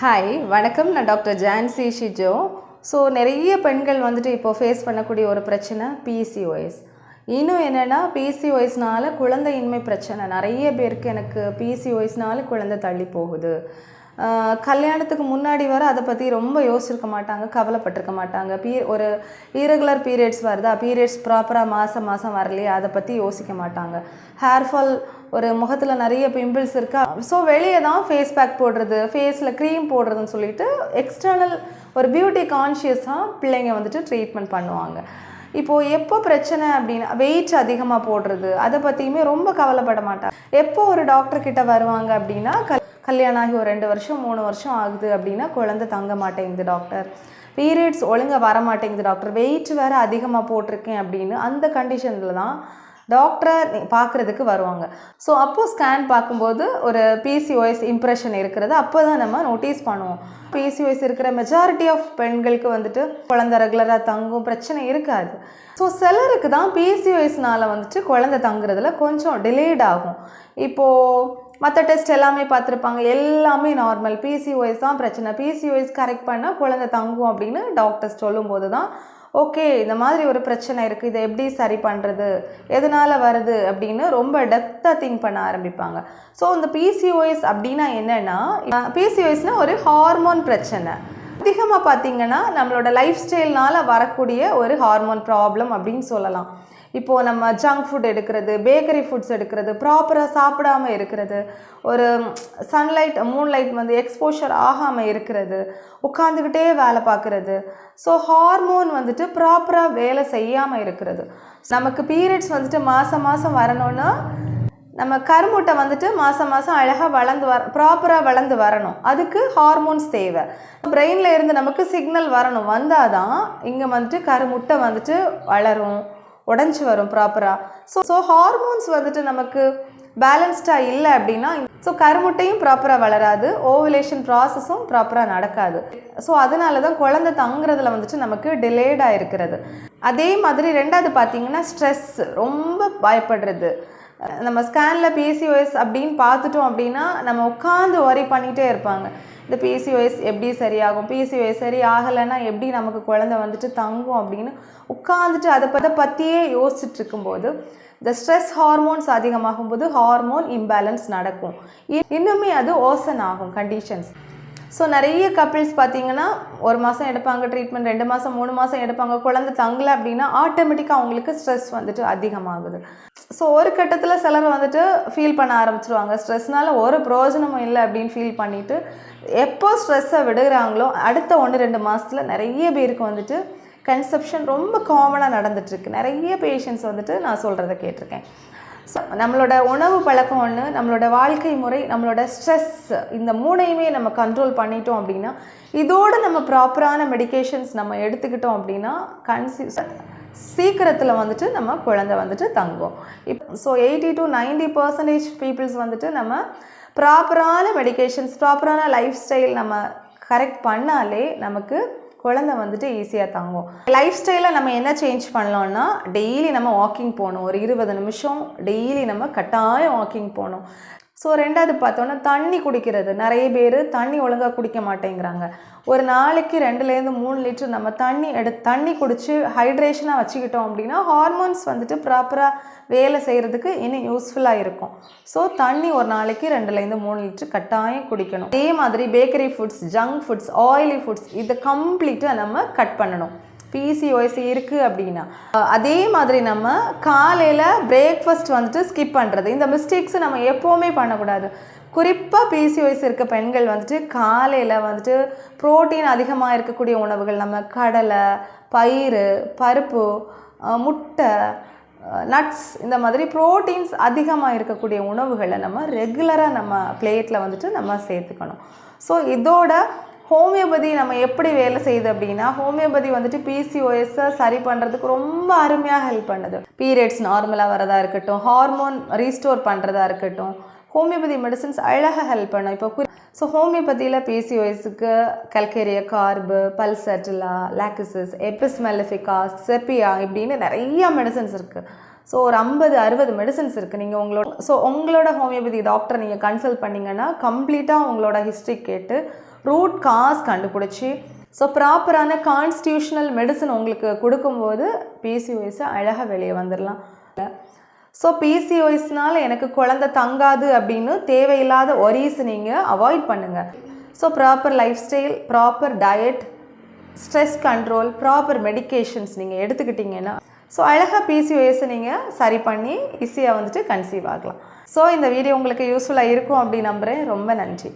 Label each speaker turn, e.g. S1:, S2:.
S1: Hi வணக்கம். நான் doctor Jhansi Shijo. So நிறைய பெண்கள் வந்துட்டு இப்போ ஃபேஸ் பண்ணக்கூடிய ஒரு பிரச்சனை பிசிஓஎஸ். இன்னும் என்னென்னா பிசிஓஎஸ்னால குழந்தையின்மை பிரச்சனை நிறைய பேருக்கு. எனக்கு பிசிஓஎஸ்னால குழந்தை தள்ளி போகுது. கல்யாணத்துக்கு முன்னாடி வர அதை பற்றி ரொம்ப யோசிச்சிருக்க மாட்டாங்க, கவலைப்பட்டிருக்க மாட்டாங்க. ஒரு இரெகுலர் பீரியட்ஸ் வருதா, பீரியட்ஸ் ப்ராப்பராக மாதம் வரலையா, அதை பற்றி யோசிக்க மாட்டாங்க. ஹேர்ஃபால், ஒரு முகத்தில் நிறைய பிம்பிள்ஸ் இருக்கா, ஸோ வெளியே தான் ஃபேஸ் பேக் போடுறது, ஃபேஸில் க்ரீம் போடுறதுன்னு சொல்லிட்டு எக்ஸ்டர்னல் ஒரு பியூட்டி கான்ஷியஸாக பிள்ளைங்க வந்துட்டு ட்ரீட்மெண்ட் பண்ணுவாங்க. இப்போது எப்போ பிரச்சனை அப்படின்னா வெயிட் அதிகமாக போடுறது, அதை பற்றியுமே ரொம்ப கவலைப்பட மாட்டாங்க. எப்போ ஒரு டாக்டர்கிட்ட வருவாங்க அப்படின்னா கல்யாணம் ஆகி ஒரு 2 வருஷம் 3 வருஷம் ஆகுது அப்படின்னா குழந்தை தங்க மாட்டேங்குது டாக்டர், பீரியட்ஸ் ஒழுங்காக வர மாட்டேங்குது டாக்டர், வெயிட் வேறு அதிகமாக போட்டிருக்கேன் அப்படின்னு அந்த கண்டிஷனில் தான் டாக்டரை பார்க்குறதுக்கு வருவாங்க. ஸோ அப்போது ஸ்கேன் பார்க்கும்போது ஒரு பிசிஓஎஸ் இம்ப்ரெஷன் இருக்கிறது அப்போ தான் நம்ம நோட்டீஸ் பண்ணுவோம். பிசிஓஎஸ் இருக்கிற மெஜாரிட்டி ஆஃப் பெண்களுக்கு வந்துட்டு குழந்தை ரெகுலராக தங்கும் பிரச்சனை இருக்காது. ஸோ சிலருக்கு தான் பிசிஓஎஸ்னால் வந்துட்டு குழந்தை தங்குறதுல கொஞ்சம் டிலேட் ஆகும். இப்போது மற்ற டெஸ்ட் எல்லாமே பார்த்துருப்பாங்க, எல்லாமே நார்மல், பிசிஓஎஸ் தான் பிரச்சனை, பிசிஓஎஸ் கரெக்ட் பண்ணால் குழந்தை தங்கும் அப்படின்னு டாக்டர்ஸ் சொல்லும்போது தான் ஓகே இந்த மாதிரி ஒரு பிரச்சனை இருக்குது, இதை எப்படி சரி பண்ணுறது, எதனால் வருது அப்படின்னு ரொம்ப டெப்த்தாக திங்க் பண்ண ஆரம்பிப்பாங்க. ஸோ இந்த பிசிஓஎஸ் அப்படின்னா என்னென்னா, பிசிஓஎஸ்னால் ஒரு ஹார்மோன் பிரச்சனை. அதிகமாக பார்த்திங்கன்னா நம்மளோட லைஃப் ஸ்டைல்னால் வரக்கூடிய ஒரு ஹார்மோன் ப்ராப்ளம் அப்படின்னு சொல்லலாம். இப்போது நம்ம ஜங்க் ஃபுட் எடுக்கிறது, பேக்கரி ஃபுட்ஸ் எடுக்கிறது, ப்ராப்பராக சாப்பிடாமல் இருக்கிறது, ஒரு சன்லைட் மூன்லைட் வந்து எக்ஸ்போஷர் ஆகாமல் இருக்கிறது, உட்காந்துக்கிட்டே வேலை பார்க்குறது, ஸோ ஹார்மோன் வந்துட்டு ப்ராப்பராக வேலை செய்யாமல் இருக்கிறது. நமக்கு பீரியட்ஸ் வந்துட்டு மாதம் வரணும்னா நம்ம கருமுட்டை வந்துட்டு மாதம் அழகாக ப்ராப்பராக வளர்ந்து வரணும். அதுக்கு ஹார்மோன்ஸ் தேவை. பிரெயினில் இருந்து நமக்கு சிக்னல் வரணும், வந்தால் தான் இங்கே வந்துட்டு கருமுட்டை வந்துட்டு வளரும், உடஞ்சி வரும் ப்ராப்பராக. ஸோ ஹார்மோன்ஸ் வந்துட்டு நமக்கு பேலன்ஸ்டாக இல்லை அப்படின்னா ஸோ கருமுட்டையும் ப்ராப்பராக வளராது, ஓவுலேஷன் ப்ராசஸும் ப்ராப்பராக நடக்காது. ஸோ அதனால தான் குழந்தை தங்குறதுல வந்துட்டு நமக்கு டிலேடாக இருக்கிறது. அதே மாதிரி ரெண்டாவது பார்த்திங்கன்னா ஸ்ட்ரெஸ், ரொம்ப பயப்படுறது. நம்ம ஸ்கேனில் பிசிஓஎஸ் அப்படின்னு பார்த்துட்டோம் அப்படின்னா நம்ம உட்காந்து ஒரி பண்ணிகிட்டே இருப்பாங்க, இந்த பிசிஓஎஸ் எப்படி சரியாகும், பிசிஓஎஸ் சரி ஆகலைன்னா எப்படி நமக்கு குழந்தை வந்துட்டு தங்கும் அப்படின்னு உட்காந்துட்டு அதை பற்றியே யோசிச்சுட்டு இருக்கும்போது இந்த ஸ்ட்ரெஸ் ஹார்மோன்ஸ் அதிகமாகும்போது ஹார்மோன் இம்பேலன்ஸ் நடக்கும். இன்னுமே அது ஓசன் ஆகும் கண்டிஷன்ஸ். ஸோ நிறைய கப்பிள்ஸ் பார்த்திங்கன்னா 1 மாதம் எடுப்பாங்க ட்ரீட்மெண்ட், 2 மாதம் 3 மாதம் எடுப்பாங்க, குழந்தை தங்கலை அப்படின்னா ஆட்டோமேட்டிக்காக அவங்களுக்கு ஸ்ட்ரெஸ் வந்துட்டு அதிகமாகுது. ஸோ ஒரு கட்டத்தில் சிலர் வந்துட்டு ஃபீல் பண்ண ஆரம்பிச்சிருவாங்க, ஸ்ட்ரெஸ்னால் ஒரு பிரயோஜனமும் இல்லை அப்படின்னு ஃபீல் பண்ணிவிட்டு எப்போ ஸ்ட்ரெஸ்ஸை விடுகிறாங்களோ அடுத்த 1-2 மாதத்தில் நிறைய பேருக்கு வந்துட்டு கன்செப்ஷன் ரொம்ப காமனாக நடந்துகிட்ருக்கு. நிறைய பேஷண்ட்ஸ் வந்துட்டு நான் சொல்கிறத கேட்டிருக்கேன். ஸோ நம்மளோட உணவு பழக்கம் ஒன்று, நம்மளோட வாழ்க்கை முறை, நம்மளோட ஸ்ட்ரெஸ், இந்த 3ஐயுமே நம்ம கண்ட்ரோல் பண்ணிட்டோம் அப்படின்னா, இதோடு நம்ம ப்ராப்பரான மெடிகேஷன்ஸ் நம்ம எடுத்துக்கிட்டோம் அப்படின்னா சீக்கிரத்தில் வந்துட்டு நம்ம குழந்தை வந்துட்டு தங்கும். ஸோ 80-90% பீப்புள்ஸ் வந்துட்டு நம்ம ப்ராப்பரான மெடிகேஷன்ஸ், ப்ராப்பரான லைஃப் ஸ்டைல் நம்ம கரெக்ட் பண்ணாலே நமக்கு குழந்தை வந்துட்டு ஈஸியாக தங்கும். லைஃப் ஸ்டைலில் நம்ம என்ன சேஞ்ச் பண்ணலாம்னா, டெய்லி நம்ம வாக்கிங் போகணும், ஒரு 20 நிமிஷம் டெய்லி நம்ம கட்டாயம் வாக்கிங் போகணும். ஸோ ரெண்டாவது பார்த்தோன்னா தண்ணி குடிக்கிறது. நிறைய பேர் தண்ணி ஒழுங்காக குடிக்க மாட்டேங்கிறாங்க. ஒரு நாளைக்கு 2-3 லிட்டர் நம்ம தண்ணி குடித்து ஹைட்ரேஷனாக வச்சுக்கிட்டோம் அப்படின்னா ஹார்மோன்ஸ் வந்துட்டு ப்ராப்பராக வேலை செய்கிறதுக்கு இன்னும் யூஸ்ஃபுல்லாக இருக்கும். ஸோ தண்ணி ஒரு நாளைக்கு 2-3 லிட்டர் கட்டாயம் குடிக்கணும். அதே மாதிரி bakery foods, junk foods, oily foods, இதை கம்ப்ளீட்டாக நம்ம கட் பண்ணணும் பிசிஓஎஸ் இருக்குது அப்படின்னா. அதே மாதிரி நம்ம காலையில் பிரேக்ஃபாஸ்ட் வந்துட்டு ஸ்கிப் பண்ணுறது, இந்த மிஸ்டேக்ஸை நம்ம எப்போவுமே பண்ணக்கூடாது. குறிப்பாக பிசிஓஎஸ் இருக்க பெண்கள் வந்துட்டு காலையில் வந்துட்டு ப்ரோட்டீன் அதிகமாக இருக்கக்கூடிய உணவுகள், நம்ம கடலை, பயிறு, பருப்பு, முட்டை, நட்ஸ், இந்த மாதிரி ப்ரோட்டீன்ஸ் அதிகமாக இருக்கக்கூடிய உணவுகளை நம்ம ரெகுலராக நம்ம பிளேட்டில் வந்துட்டு நம்ம சேர்த்துக்கணும். ஸோ இதோட ஹோமியோபதி நம்ம எப்படி வேலை செய்யுது அப்படின்னா, ஹோமியோபதி வந்துட்டு பிசிஓஎஸ்ஸை சரி பண்ணுறதுக்கு ரொம்ப அருமையாக ஹெல்ப் பண்ணுது. பீரியட்ஸ் நார்மலாக வரதா இருக்கட்டும், ஹார்மோன் ரீஸ்டோர் பண்ணுறதா இருக்கட்டும், ஹோமியோபதி மெடிசன்ஸ் அழகாக ஹெல்ப் பண்ணும். இப்போ ஸோ ஹோமியோபதியில் பிசிஓஎஸ்க்கு கல்கேரியா கார்பு, பல்சட்டிலா, லாக்டிசிஸ், எபிஸ் மெலிஃபிகா, செப்பியா இப்படின்னு நிறைய மெடிசன்ஸ் இருக்குது. ஸோ ஒரு 50-60 மெடிசன்ஸ் இருக்குது. நீங்கள் உங்களோட ஹோமியோபதி டாக்டரை நீங்கள் கன்சல்ட் பண்ணிங்கன்னா கம்ப்ளீட்டாக உங்களோட ஹிஸ்ட்ரி கேட்டு ரூட் காஸ் கண்டுபிடிச்சி ஸோ ப்ராப்பரான கான்ஸ்டியூஷனல் மெடிசன் உங்களுக்கு கொடுக்கும்போது பிசிஓஎஸை அழகாக வெளியே வந்துடலாம். ஸோ பிசிஓஎஸ்னால் எனக்கு குழந்தை தங்காது அப்படின்னு தேவையில்லாத ஒரீஸ் நீங்கள் அவாய்ட் பண்ணுங்கள். So proper life style, proper diet, stress control, proper medications நீங்கள் எடுத்துக்கிட்டிங்கன்னா ஸோ அழகாக பிசிஓஎஸை நீங்கள் சரி பண்ணி ஈஸியாக வந்துட்டு கன்சீவ் ஆகலாம். ஸோ இந்த வீடியோ உங்களுக்கு யூஸ்ஃபுல்லாக இருக்கும் அப்படின்னு நம்புகிறேன். ரொம்ப நன்றி.